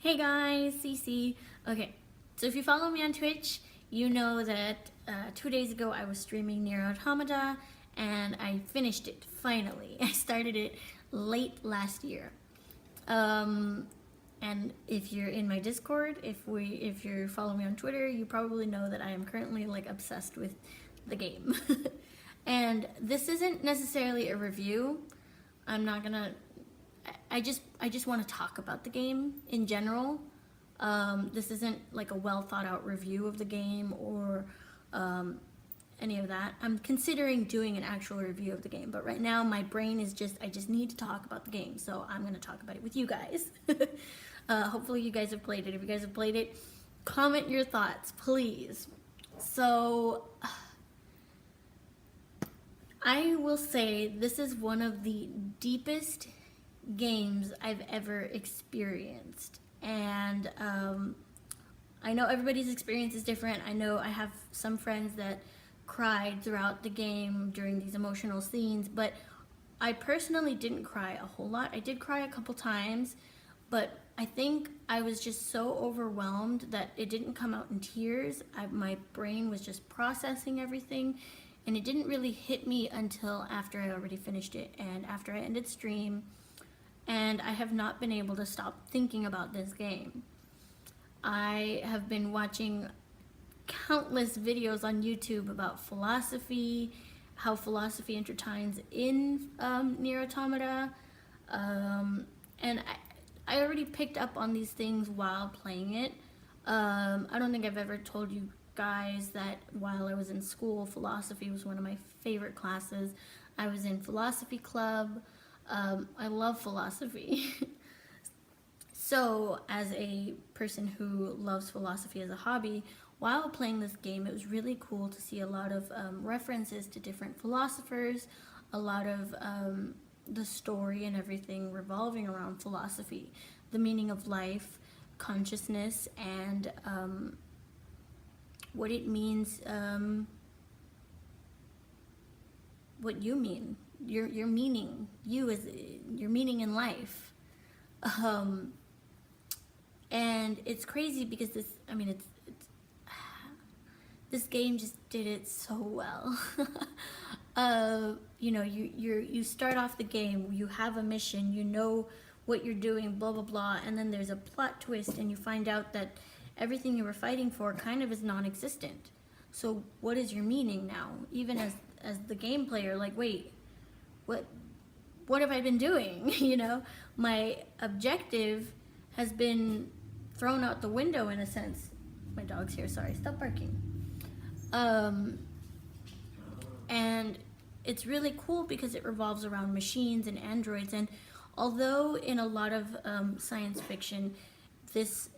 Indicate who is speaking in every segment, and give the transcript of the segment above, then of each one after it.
Speaker 1: Hey guys, Cece. Okay, so if you follow me on Twitch, you know that 2 days ago I was streaming NieR Automata and I finished it finally. I started it late last year. And if you're in my Discord, if you're following me on Twitter, you probably know that I am currently like obsessed with the game. And this isn't necessarily a review. I'm not gonna I just want to talk about the game in general. This isn't like a well thought out review of the game or any of that. I'm considering doing an actual review of the game, but right now my brain is I just need to talk about the game, so I'm going to talk about it with you guys. Hopefully you guys have played it. If you guys have played it, comment your thoughts, please. So, I will say this is one of the deepest games I've ever experienced, and I know everybody's experience is different. I know I have some friends that cried throughout the game during these emotional scenes, but I personally didn't cry a whole lot. I did cry a couple times, but I think I was just so overwhelmed that it didn't come out in tears. My brain was just processing everything, and it didn't really hit me until after I already finished it and after I ended stream, and I have not been able to stop thinking about this game. I have been watching countless videos on YouTube about philosophy, how philosophy intertwines in NieR Automata, and I already picked up on these things while playing it. I don't think I've ever told you guys that while I was in school, philosophy was one of my favorite classes. I was in philosophy club. I love philosophy. So, as a person who loves philosophy as a hobby, while playing this game, it was really cool to see a lot of references to different philosophers, a lot of the story and everything revolving around philosophy, the meaning of life, consciousness, and what it means, what you mean, your meaning, you as your meaning in life. And it's crazy because this game just did it so well. You know, you start off the game, you have a mission, you know what you're doing, blah blah blah, and then there's a plot twist, and you find out that everything you were fighting for kind of is non-existent. So what is your meaning now? Even as the game player, like, wait, what have I been doing? You know, my objective has been thrown out the window in a sense. My dog's here, sorry, stop barking. And it's really cool because it revolves around machines and androids, and although in a lot of science fiction this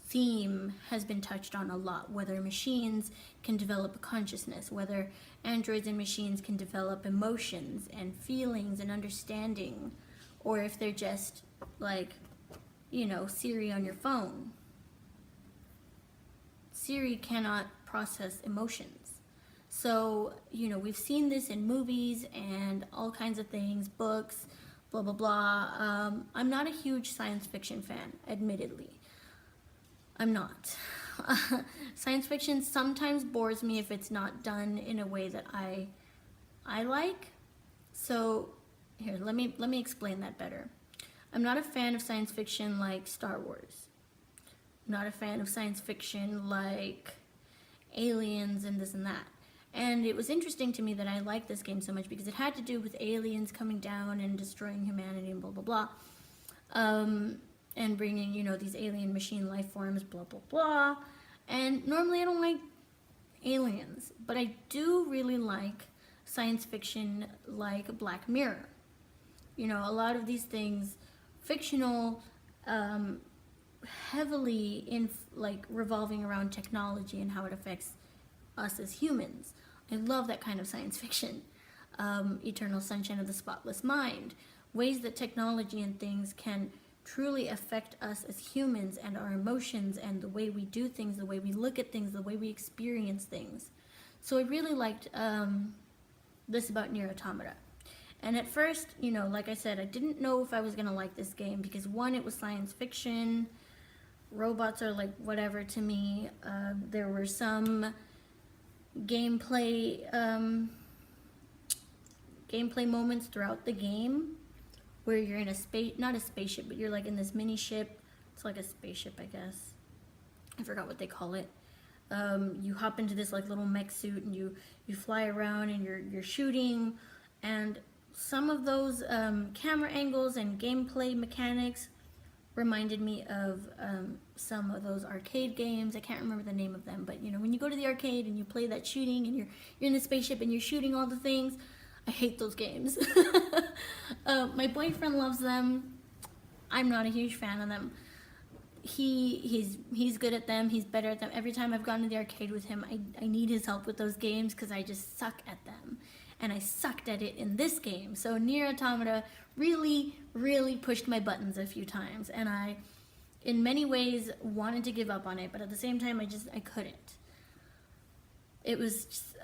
Speaker 1: theme has been touched on a lot, whether machines can develop a consciousness, whether androids and machines can develop emotions and feelings and understanding, or if they're just like, you know, Siri on your phone. Siri cannot process emotions. So, you know, we've seen this in movies and all kinds of things, books, blah, blah, blah. I'm not a huge science fiction fan, admittedly. I'm not. Science fiction sometimes bores me if it's not done in a way that I like. So, here, let me explain that better. I'm not a fan of science fiction like Star Wars. I'm not a fan of science fiction like aliens and this and that. And it was interesting to me that I liked this game so much because it had to do with aliens coming down and destroying humanity and blah, blah, blah. And bringing, you know, these alien machine life forms, blah, blah, blah. And normally I don't like aliens, but I do really like science fiction like Black Mirror. You know, a lot of these things, fictional, heavily in like revolving around technology and how it affects us as humans. I love that kind of science fiction. Eternal Sunshine of the Spotless Mind, ways that technology and things can truly affect us as humans and our emotions and the way we do things, the way we look at things, the way we experience things. So I really liked this about NieR Automata. And at first, you know, like I said, I didn't know if I was gonna like this game because one, it was science fiction. robots are like whatever to me. There were some gameplay gameplay moments throughout the game where you're in a space, not a spaceship, but you're like in this mini ship. It's like a spaceship, I guess. I forgot what they call it. You hop into this like little mech suit and you fly around and you're shooting, and some of those camera angles and gameplay mechanics reminded me of some of those arcade games. I can't remember the name of them, but you know, when you go to the arcade and you play that shooting and you're in the spaceship and you're shooting all the things, I hate those games. My boyfriend loves them. I'm not a huge fan of them. He's good at them. He's better at them. Every time I've gone to the arcade with him, I need his help with those games because I just suck at them. And I sucked at it in this game. So NieR Automata really, really pushed my buttons a few times. And I, in many ways, wanted to give up on it. But at the same time, I couldn't. It was just,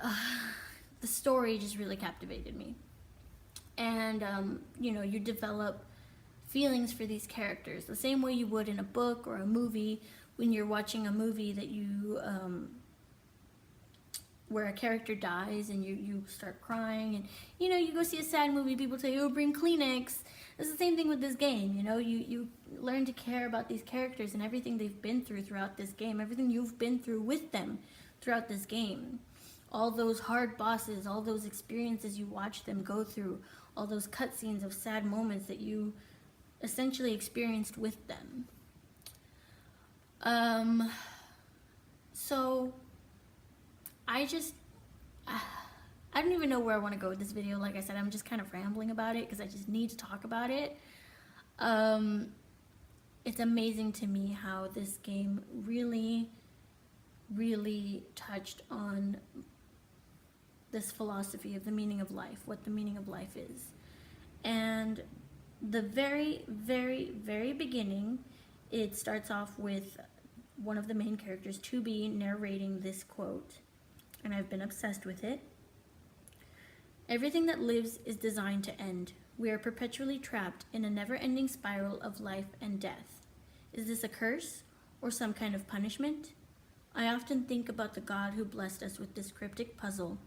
Speaker 1: the story just really captivated me. And, you know, you develop feelings for these characters the same way you would in a book or a movie when you're watching a movie that you where a character dies and you start crying, and you know, you go see a sad movie, people tell you, oh, bring Kleenex. It's the same thing with this game. You know, you learn to care about these characters and everything they've been through throughout this game, everything you've been through with them throughout this game, all those hard bosses, all those experiences you watch them go through, all those cutscenes of sad moments that you essentially experienced with them. So I don't even know where I want to go with this video. Like I said, I'm just kind of rambling about it because I just need to talk about it. It's amazing to me how this game really, really touched on this philosophy of the meaning of life, what the meaning of life is. And the very, very, very beginning, it starts off with one of the main characters, 2B, narrating this quote, and I've been obsessed with it. Everything that lives is designed to end. We are perpetually trapped in a never-ending spiral of life and death. Is this a curse or some kind of punishment? I often think about the God who blessed us with this cryptic puzzle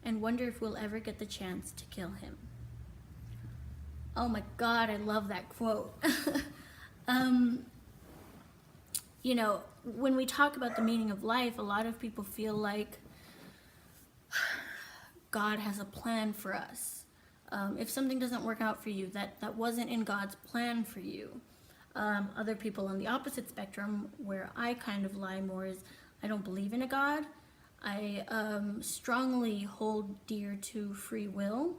Speaker 1: and wonder if we'll ever get the chance to kill him. Oh my God, I love that quote. You know, when we talk about the meaning of life, a lot of people feel like God has a plan for us. If something doesn't work out for you, that wasn't in God's plan for you. Other people on the opposite spectrum, where I kind of lie more, is I don't believe in a God. I strongly hold dear to free will.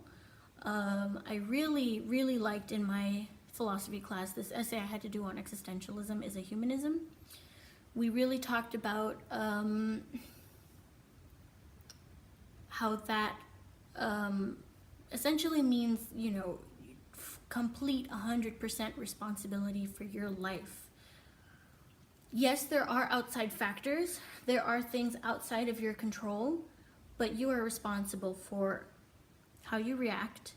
Speaker 1: I really, really liked in my philosophy class this essay I had to do on existentialism is a humanism. We really talked about how that essentially means, you know, complete 100% responsibility for your life. Yes, there are outside factors. There are things outside of your control, but you are responsible for how you react,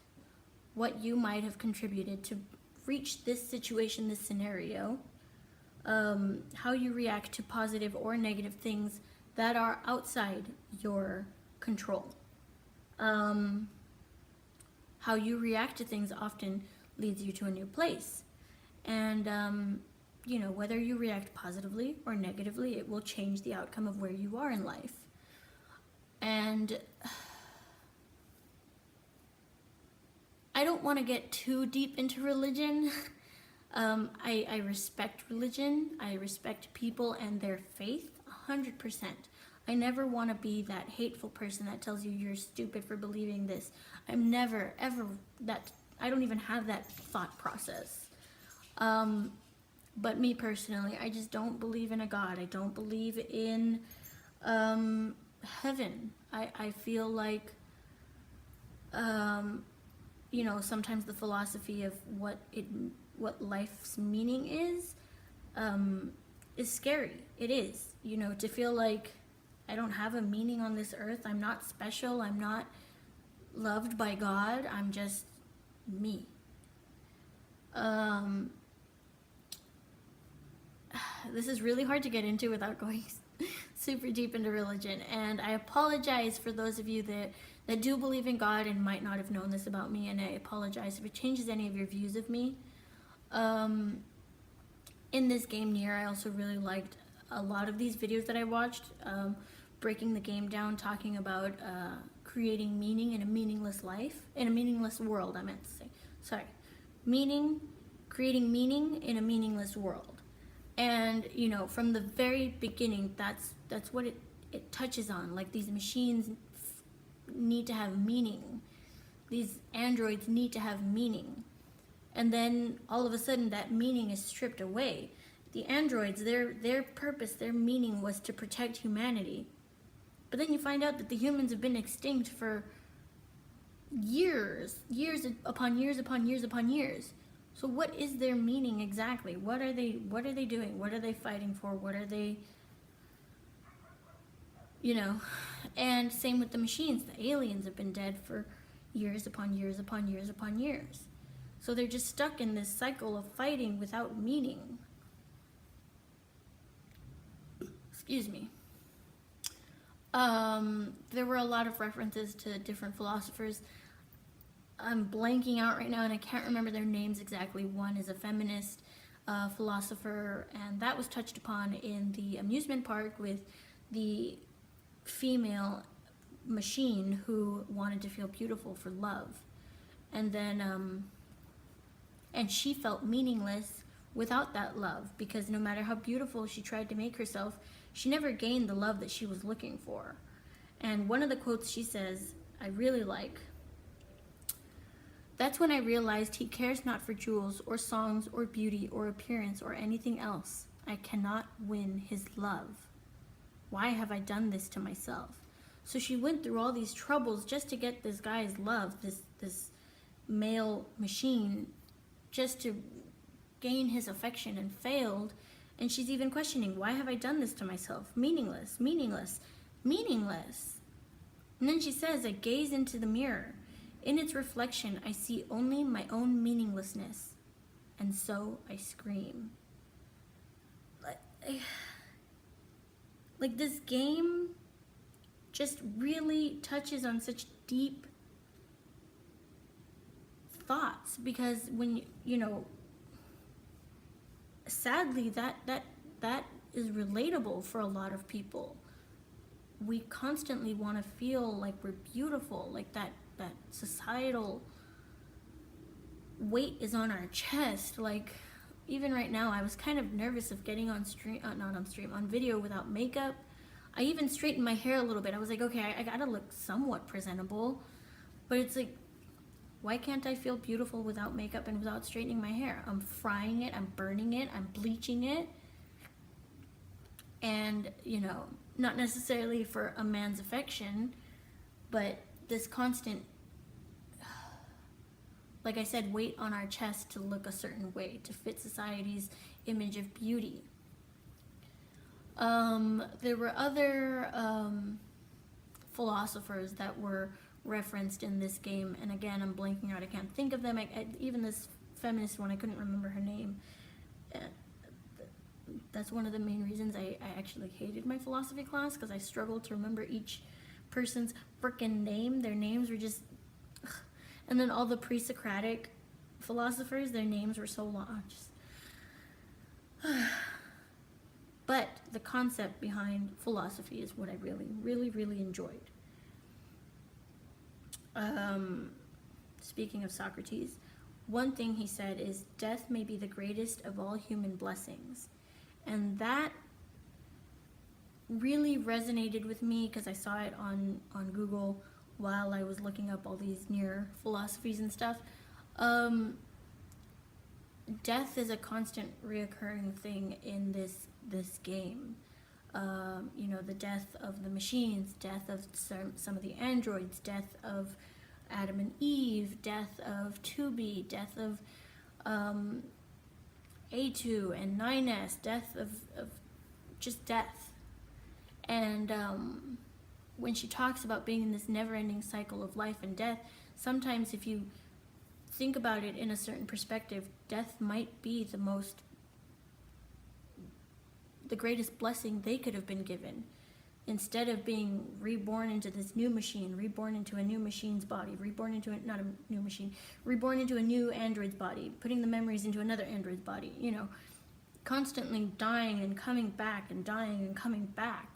Speaker 1: what you might have contributed to reach this situation, this scenario, how you react to positive or negative things that are outside your control. How you react to things often leads you to a new place. And, you know, whether you react positively or negatively, it will change the outcome of where you are in life. And I don't want to get too deep into religion. I respect religion. I respect people and their faith 100%. I never want to be that hateful person that tells you you're stupid for believing this. I'm never, ever that. I don't even have that thought process. But me personally, I just don't believe in a God. I don't believe in heaven. I feel like, you know, sometimes the philosophy of what life's meaning is scary. It is, you know, to feel like I don't have a meaning on this earth. I'm not special. I'm not loved by God. I'm just me. this is really hard to get into without going super deep into religion. And I apologize for those of you that do believe in God and might not have known this about me, and I apologize if it changes any of your views of me. In this game, NieR, I also really liked a lot of these videos that I watched, breaking the game down, talking about creating meaning in a meaningless life, in a meaningless world, I meant to say. Sorry. Creating meaning in a meaningless world. And, you know, from the very beginning, that's what it touches on. Like, these machines need to have meaning. These androids need to have meaning. And then all of a sudden that meaning is stripped away. The androids, their purpose, their meaning was to protect humanity. But then you find out that the humans have been extinct for years upon years upon years upon years. So what is their meaning exactly? What are they doing? What are they fighting for? What are they, you know? And same with the machines. The aliens have been dead for years upon years upon years upon years. So they're just stuck in this cycle of fighting without meaning. Excuse me. There were a lot of references to different philosophers. I'm blanking out right now and I can't remember their names exactly. One is a feminist philosopher, and that was touched upon in the amusement park with the female machine who wanted to feel beautiful for love. And then, and she felt meaningless without that love, because no matter how beautiful she tried to make herself, she never gained the love that she was looking for. And one of the quotes she says, I really like, "That's when I realized he cares not for jewels or songs or beauty or appearance or anything else. I cannot win his love. Why have I done this to myself?" So she went through all these troubles just to get this guy's love, this male machine, just to gain his affection, and failed. And she's even questioning, why have I done this to myself? Meaningless, meaningless, meaningless. And then she says, I gaze into the mirror. In its reflection, I see only my own meaninglessness. And so I scream. Like this game just really touches on such deep thoughts, because when, you know, sadly that is relatable for a lot of people. We constantly want to feel like we're beautiful, like that societal weight is on our chest. Like, even right now, I was kind of nervous of getting on stream, not on stream, on video without makeup. I even straightened my hair a little bit. I was like, okay, I gotta look somewhat presentable, but it's like, why can't I feel beautiful without makeup and without straightening my hair? I'm frying it, I'm burning it, I'm bleaching it. And, you know, not necessarily for a man's affection, but this constant, like I said, weight on our chest to look a certain way, to fit society's image of beauty. There were other philosophers that were referenced in this game, and again, I'm blanking out, I can't think of them. Even this feminist one, I couldn't remember her name. That's one of the main reasons I actually hated my philosophy class, because I struggled to remember each person's frickin' name. Their names were just, and then all the pre-Socratic philosophers, their names were so long. But the concept behind philosophy is what I really, really, really enjoyed. Speaking of Socrates, one thing he said is, death may be the greatest of all human blessings. And that really resonated with me, because I saw it on Google while I was looking up all these NieR philosophies and stuff. Death is a constant reoccurring thing in this game. You know, the death of the machines, death of some of the androids, death of Adam and Eve, death of 2B, death of A2 and 9S, death of just death. And when she talks about being in this never-ending cycle of life and death, sometimes if you think about it in a certain perspective, death might be the most the greatest blessing they could have been given. Instead of being reborn into this new machine, reborn into a new machine's body, reborn into not a new machine, reborn into a new android's body, putting the memories into another android's body, you know, constantly dying and coming back and dying and coming back.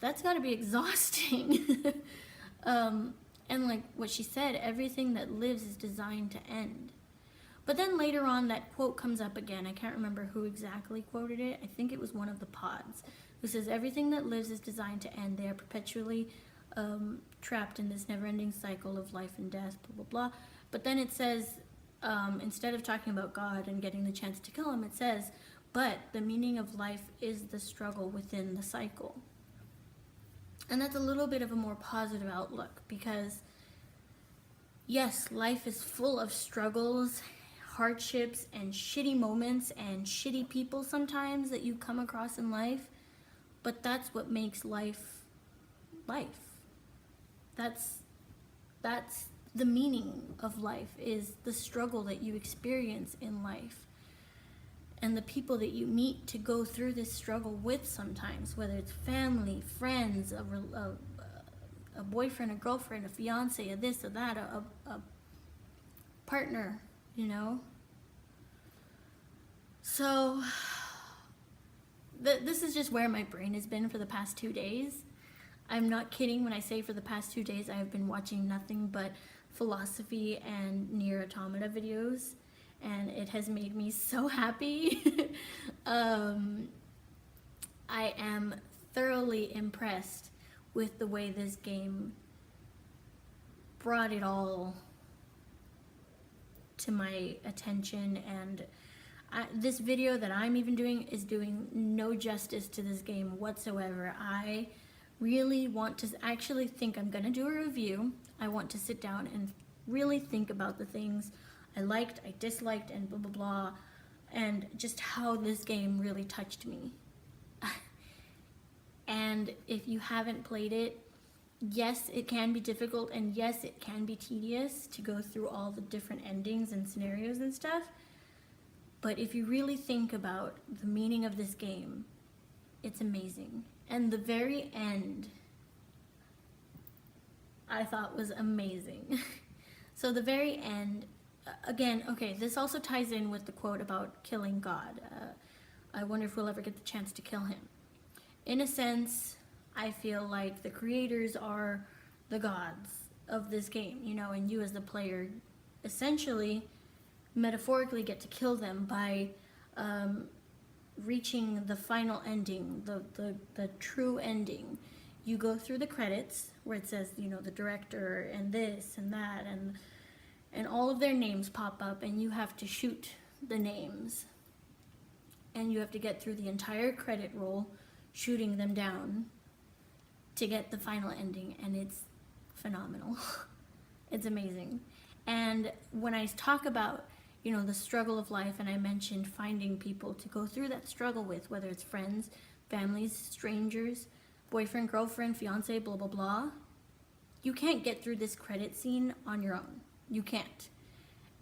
Speaker 1: That's got to be exhausting. And like what she said, everything that lives is designed to end. But then later on, that quote comes up again. I can't remember who exactly quoted it. I think it was one of the pods, who says, everything that lives is designed to end. They are perpetually trapped in this never-ending cycle of life and death, blah, blah, blah. But then it says, instead of talking about God and getting the chance to kill him, it says, but the meaning of life is the struggle within the cycle. And that's a little bit of a more positive outlook, because yes, life is full of struggles, hardships, and shitty moments and shitty people sometimes that you come across in life, but that's what makes life life. That's the meaning of life, is the struggle that you experience in life and the people that you meet to go through this struggle with sometimes, whether it's family, friends, a boyfriend, a girlfriend, a fiance, a this, or that, a partner, you know? So, this is just where my brain has been for the past 2 days. I'm not kidding when I say for the past 2 days I have been watching nothing but philosophy and NieR Automata videos, and it has made me so happy. I am thoroughly impressed with the way this game brought it all to my attention, and this video that I'm even doing is doing no justice to this game whatsoever. I really want to actually think I'm gonna do a review. I want to sit down and really think about the things I liked, I disliked, and blah blah blah, and just how this game really touched me. And if you haven't played it, yes, it can be difficult, and yes, it can be tedious to go through all the different endings and scenarios and stuff. But if you really think about the meaning of this game, it's amazing. And the very end, I thought was amazing. So the very end, again, okay, this also ties in with the quote about killing God. I wonder if we'll ever get the chance to kill him. In a sense, I feel like the creators are the gods of this game, you know, and you as the player essentially, metaphorically, get to kill them by reaching the final ending, the true ending. You go through the credits where it says, you know, the director and this and that, and all of their names pop up, and you have to shoot the names, and you have to get through the entire credit roll shooting them down to get the final ending, and it's phenomenal. It's amazing. And when I talk about, you know, the struggle of life, and I mentioned finding people to go through that struggle with, whether it's friends, families, strangers, boyfriend, girlfriend, fiance, blah blah blah, you can't get through this credit scene on your own. You can't.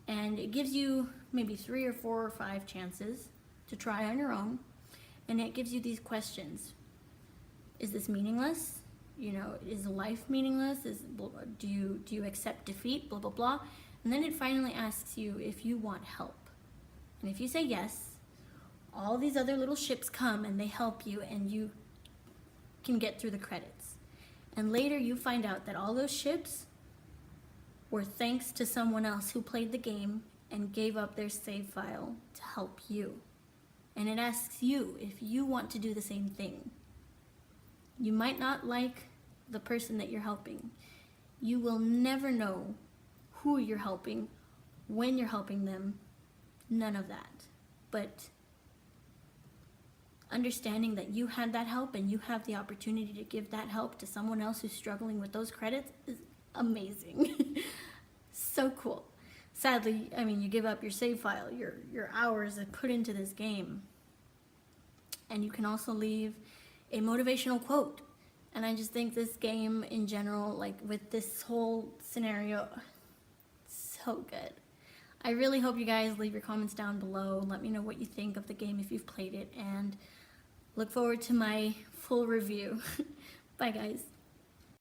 Speaker 1: And it gives you maybe 3 or 4 or 5 chances to try on your own, and it gives you these questions. Is this meaningless? You know, is life meaningless? Do you accept defeat? Blah blah blah. And then it finally asks you if you want help. And if you say yes, all these other little ships come and they help you, and you can get through the credits. And later you find out that all those ships were thanks to someone else who played the game and gave up their save file to help you. And it asks you if you want to do the same thing. You might not like the person that you're helping. You will never know who you're helping, when you're helping them, none of that. But understanding that you had that help and you have the opportunity to give that help to someone else who's struggling with those credits is amazing. So cool. Sadly, I mean, you give up your save file, your hours that put into this game. And you can also leave a motivational quote. And I just think this game in general, like with this whole scenario, so good. I really hope you guys leave your comments down below and let me know what you think of the game if you've played it. And look forward to my full review. Bye, guys.